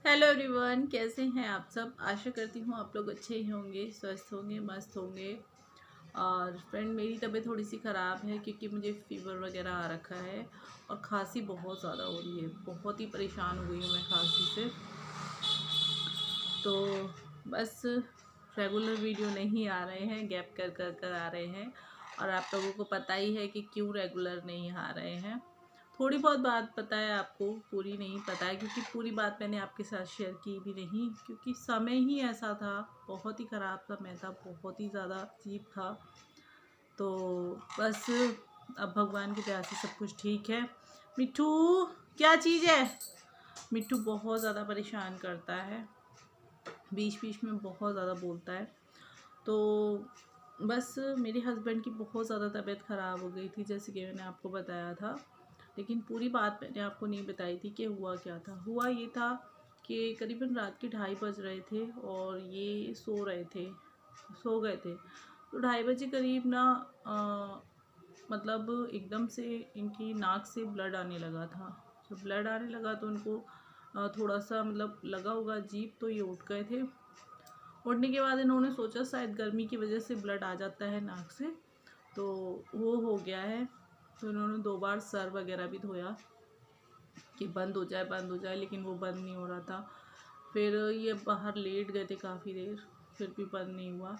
Hello everyone, कैसे हैं आप सब। आशा करती हूँ आप लोग अच्छे ही होंगे, स्वस्थ होंगे, मस्त होंगे। और फ्रेंड, मेरी तबीयत थोड़ी सी ख़राब है क्योंकि मुझे फीवर वगैरह आ रखा है और खांसी बहुत ज़्यादा हो रही है। बहुत ही परेशान हो गई हूँ मैं खांसी से। तो बस रेगुलर वीडियो नहीं आ रहे हैं, गैप कर कर कर आ रहे हैं। और आप लोगों को पता ही है कि क्यों रेगुलर नहीं आ रहे हैं। थोड़ी बहुत बात पता है आपको, पूरी नहीं पता है क्योंकि पूरी बात मैंने आपके साथ शेयर की भी नहीं, क्योंकि समय ही ऐसा था, बहुत ही ख़राब समय था, बहुत ही ज़्यादा अजीब था। तो बस अब भगवान की दया से सब कुछ ठीक है। मिट्ठू, क्या चीज़ है? मिट्ठू बहुत ज़्यादा परेशान करता है, बीच बीच में बहुत ज़्यादा बोलता है। तो बस मेरे हस्बैंड की बहुत ज़्यादा तबीयत ख़राब हो गई थी, जैसे कि मैंने आपको बताया था। लेकिन पूरी बात मैंने आपको नहीं बताई थी कि हुआ क्या था। हुआ ये था कि करीबन रात के 2:30 बज रहे थे और ये सो गए थे। तो 2:30 बजे करीब ना मतलब एकदम से इनकी नाक से ब्लड आने लगा था। जब ब्लड आने लगा तो उनको थोड़ा सा मतलब लगा होगा अजीब, तो ये उठ गए थे। उठने के बाद इन्होंने सोचा शायद गर्मी की वजह से ब्लड आ जाता है नाक से, तो वो हो गया है। तो इन्होंने 2 बार सर वगैरह भी धोया कि बंद हो जाए, लेकिन वो बंद नहीं हो रहा था। फिर ये बाहर लेट गए थे काफ़ी देर, फिर भी बंद नहीं हुआ।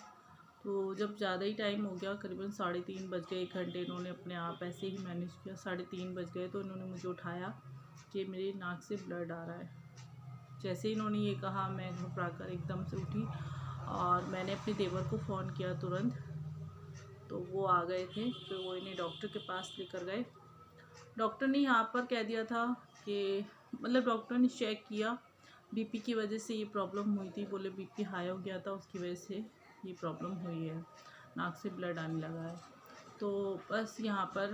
तो जब ज़्यादा ही टाइम हो गया, करीबन 3:30 बज गए, 1 घंटे इन्होंने अपने आप ऐसे ही मैनेज किया। 3:30 बज गए तो इन्होंने मुझे उठाया कि मेरी नाक से ब्लड आ रहा है। जैसे ही इन्होंने ये कहा, मैं घबरा कर एकदम से उठी और मैंने अपने देवर को फ़ोन किया तुरंत। तो वो आ गए थे, फिर वो इन्हें डॉक्टर के पास लेकर गए। डॉक्टर ने यहाँ पर कह दिया था कि मतलब डॉक्टर ने चेक किया, बीपी की वजह से ये प्रॉब्लम हुई थी। बोले बीपी हाई हो गया था, उसकी वजह से ये प्रॉब्लम हुई है, नाक से ब्लड आने लगा है। तो बस यहाँ पर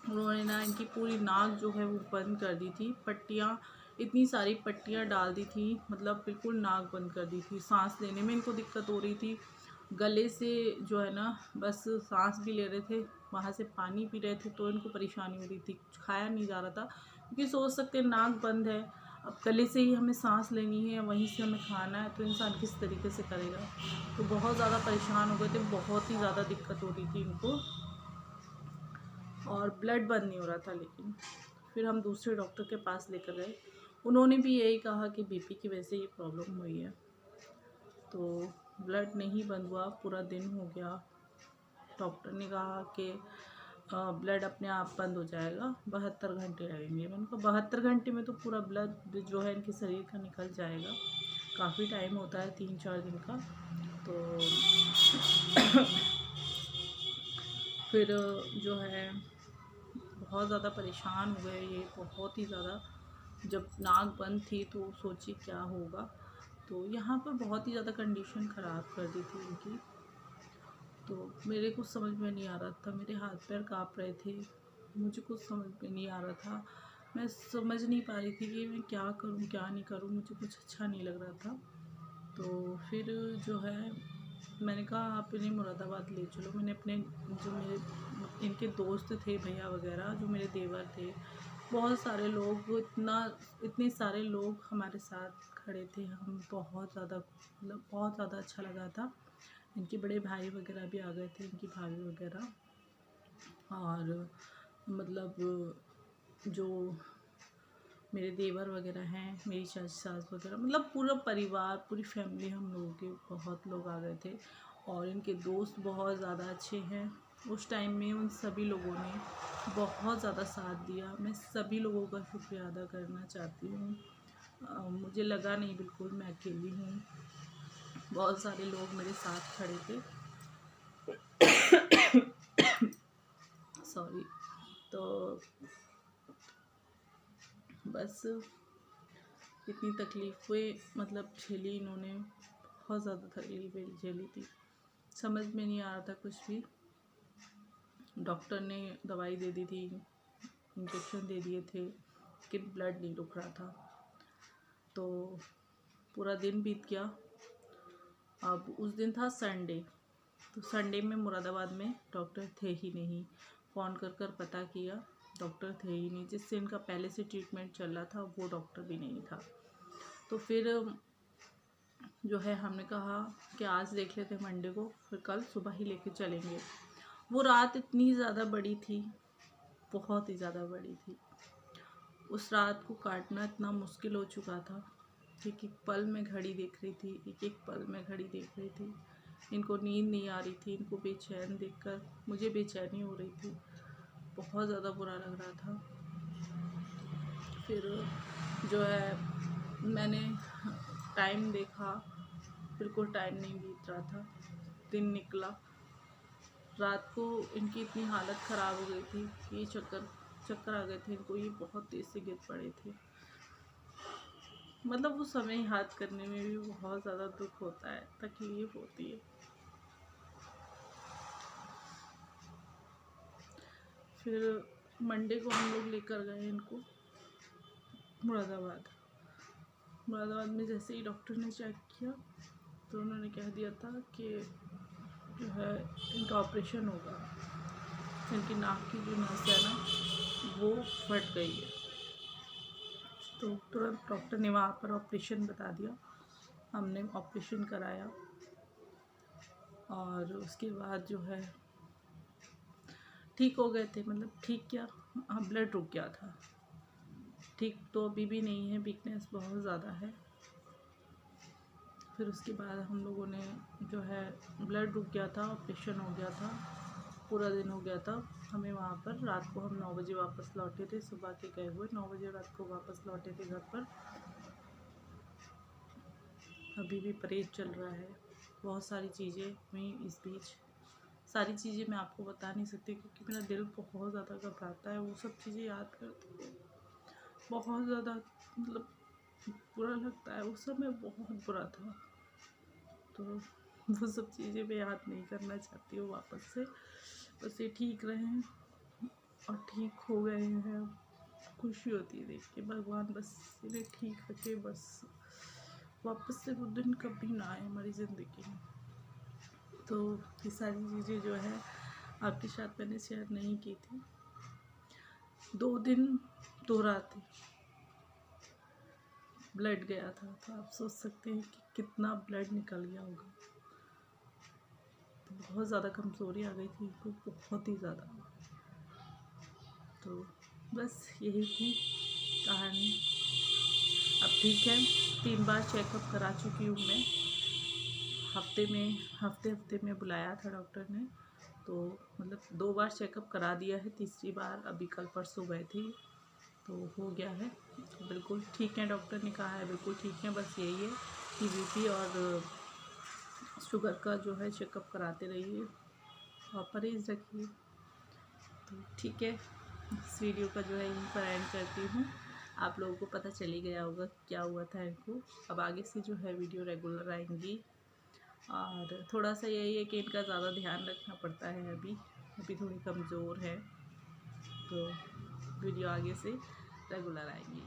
उन्होंने ना इनकी पूरी नाक जो है वो बंद कर दी थी। पट्टियाँ, इतनी सारी पट्टियाँ डाल दी थी, मतलब बिल्कुल नाक बंद कर दी थी। सांस लेने में इनको दिक्कत हो रही थी, गले से जो है ना बस सांस भी ले रहे थे, वहाँ से पानी पी रहे थे तो इनको परेशानी हो रही थी। कुछ खाया नहीं जा रहा था क्योंकि सोच सकते नाक बंद है, अब गले से ही हमें सांस लेनी है, वहीं से हमें खाना है, तो इंसान किस तरीके से करेगा। तो बहुत ज़्यादा परेशान हो गए थे, बहुत ही ज़्यादा दिक्कत हो रही थी इनको और ब्लड बंद नहीं हो रहा था। लेकिन फिर हम दूसरे डॉक्टर के पास लेकर गए, उन्होंने भी यही कहा कि बीपी की वजह से ये प्रॉब्लम हुई है। तो ब्लड नहीं बंद हुआ, पूरा दिन हो गया। डॉक्टर ने कहा कि ब्लड अपने आप बंद हो जाएगा, 72 घंटे लगेंगे। मैंने कहा 72 घंटे में तो पूरा ब्लड जो है इनके शरीर का निकल जाएगा, काफ़ी टाइम होता है 3-4 दिन का। तो फिर जो है बहुत ज़्यादा परेशान हो गए ये, बहुत ही ज़्यादा। जब नाक बंद थी तो सोचिए क्या होगा। तो यहाँ पर बहुत ही ज़्यादा कंडीशन ख़राब कर दी थी इनकी। तो मेरे कुछ समझ में नहीं आ रहा था, मेरे हाथ पैर काँप रहे थे, मुझे कुछ समझ में नहीं आ रहा था। मैं समझ नहीं पा रही थी कि मैं क्या करूँ क्या नहीं करूँ, मुझे कुछ अच्छा नहीं लग रहा था। तो फिर जो है मैंने कहा आप इन्हें मुरादाबाद ले चलो। मैंने अपने जो मेरे इनके दोस्त थे, भैया वगैरह, जो मेरे देवर थे, बहुत सारे लोग, इतने सारे लोग हमारे साथ खड़े थे। हम बहुत ज़्यादा मतलब बहुत ज़्यादा अच्छा लगा था। इनके बड़े भाई वगैरह भी आ गए थे, इनकी भाभी वगैरह, और मतलब जो मेरे देवर वगैरह हैं, मेरी चाची सास वगैरह, मतलब पूरा परिवार, पूरी फैमिली, हम लोगों के बहुत लोग आ गए थे। और इनके दोस्त बहुत ज़्यादा अच्छे हैं। उस टाइम में उन सभी लोगों ने बहुत ज़्यादा साथ दिया। मैं सभी लोगों का शुक्रिया अदा करना चाहती हूँ। मुझे लगा नहीं बिल्कुल मैं अकेली हूँ, बहुत सारे लोग मेरे साथ खड़े थे। सॉरी। तो बस इतनी तकलीफ़ें मतलब झेली इन्होंने, बहुत ज़्यादा तकलीफ़ें झेली थी, समझ में नहीं आ रहा था कुछ भी। डॉक्टर ने दवाई दे दी थी, इंजेक्शन दे दिए थे, कि ब्लड नहीं रुक रहा था। तो पूरा दिन बीत गया। अब उस दिन था संडे, तो संडे में मुरादाबाद में डॉक्टर थे ही नहीं। फ़ोन कर कर पता किया, डॉक्टर थे ही नहीं। जिससे इनका पहले से ट्रीटमेंट चल रहा था वो डॉक्टर भी नहीं था। तो फिर जो है हमने कहा कि आज देख लेते हैं मंडे को, फिर कल सुबह ही लेके चलेंगे। वो रात इतनी ज़्यादा बड़ी थी, बहुत ही ज़्यादा बड़ी थी। उस रात को काटना इतना मुश्किल हो चुका था। एक एक पल में घड़ी देख रही थी, एक एक पल में घड़ी देख रही थी। इनको नींद नहीं आ रही थी, इनको बेचैन देखकर मुझे बेचैनी हो रही थी, बहुत ज़्यादा बुरा लग रहा था। फिर जो है मैंने टाइम देखा, बिल्कुल टाइम नहीं बीत रहा था, दिन निकला। रात को इनकी इतनी हालत ख़राब हो गई थी, ये चक्कर आ गए थे इनको, ये बहुत तेज़ से गिर पड़े थे। मतलब वो समय याद करने में भी बहुत ज़्यादा दुख होता है, तकलीफ होती है। फिर मंडे को हम लोग लेकर गए इनको मुरादाबाद में। जैसे ही डॉक्टर ने चेक किया तो उन्होंने कह दिया था कि जो है इनका ऑपरेशन होगा। इनकी नाक की जो नस है ना, वो फट गई है। तो तुरंत डॉक्टर ने वहाँ पर ऑपरेशन बता दिया। हमने ऑपरेशन कराया और उसके बाद जो है ठीक हो गए थे। मतलब ठीक क्या, हाँ, ब्लड रुक गया था। ठीक तो अभी भी नहीं है, वीकनेस बहुत ज़्यादा है। फिर उसके बाद हम लोगों ने जो है ब्लड रुक गया था, ऑपरेशन हो गया था, पूरा दिन हो गया था। हमें वहाँ पर रात को हम 9 बजे वापस लौटे थे, सुबह के गए हुए 9 बजे रात को वापस लौटे थे घर पर। अभी भी परहेज चल रहा है, बहुत सारी चीज़ें हुई इस बीच। सारी चीज़ें मैं आपको बता नहीं सकती क्योंकि मेरा दिल बहुत ज़्यादा घबराता है। वो सब चीज़ें याद करते हुए बहुत ज़्यादा मतलब बुरा लगता है। उस समय बहुत बुरा था, तो वो सब चीज़ें मैं याद नहीं करना चाहती हूँ वापस से। बस ये ठीक रहें और ठीक हो गए हैं, खुशी होती है देख के। भगवान बस इन्हें ठीक रखे, बस वापस से वो दिन कभी ना आए हमारी ज़िंदगी में। तो ये सारी चीज़ें जो है आपके साथ मैंने शेयर नहीं की थी। 2 दिन 2 रातें ब्लड गया था, तो आप सोच सकते हैं कि कितना ब्लड निकल गया होगा। तो बहुत ज़्यादा कमज़ोरी आ गई थी इनको, बहुत ही ज़्यादा। तो बस यही थी कहानी। अब ठीक है, 3 बार चेकअप करा चुकी हूँ मैं। हफ्ते में बुलाया था डॉक्टर ने, तो मतलब 2 बार चेकअप करा दिया है, तीसरी बार अभी कल परसों गए थे, तो हो गया है। तो बिल्कुल ठीक है, डॉक्टर ने कहा है बिल्कुल ठीक है। बस यही है कि बीपी और शुगर का जो है चेकअप कराते रहिए और परहेज़ रखिए। तो ठीक है, इस वीडियो का जो है यहीं पर एंड करती हूँ। आप लोगों को पता चल ही गया होगा क्या हुआ था इनको। अब आगे से जो है वीडियो रेगुलर आएंगी, और थोड़ा सा यही है कि इनका ज़्यादा ध्यान रखना पड़ता है। अभी थोड़ी कमज़ोर है, तो वीडियो आगे से रेगुलर आएंगी।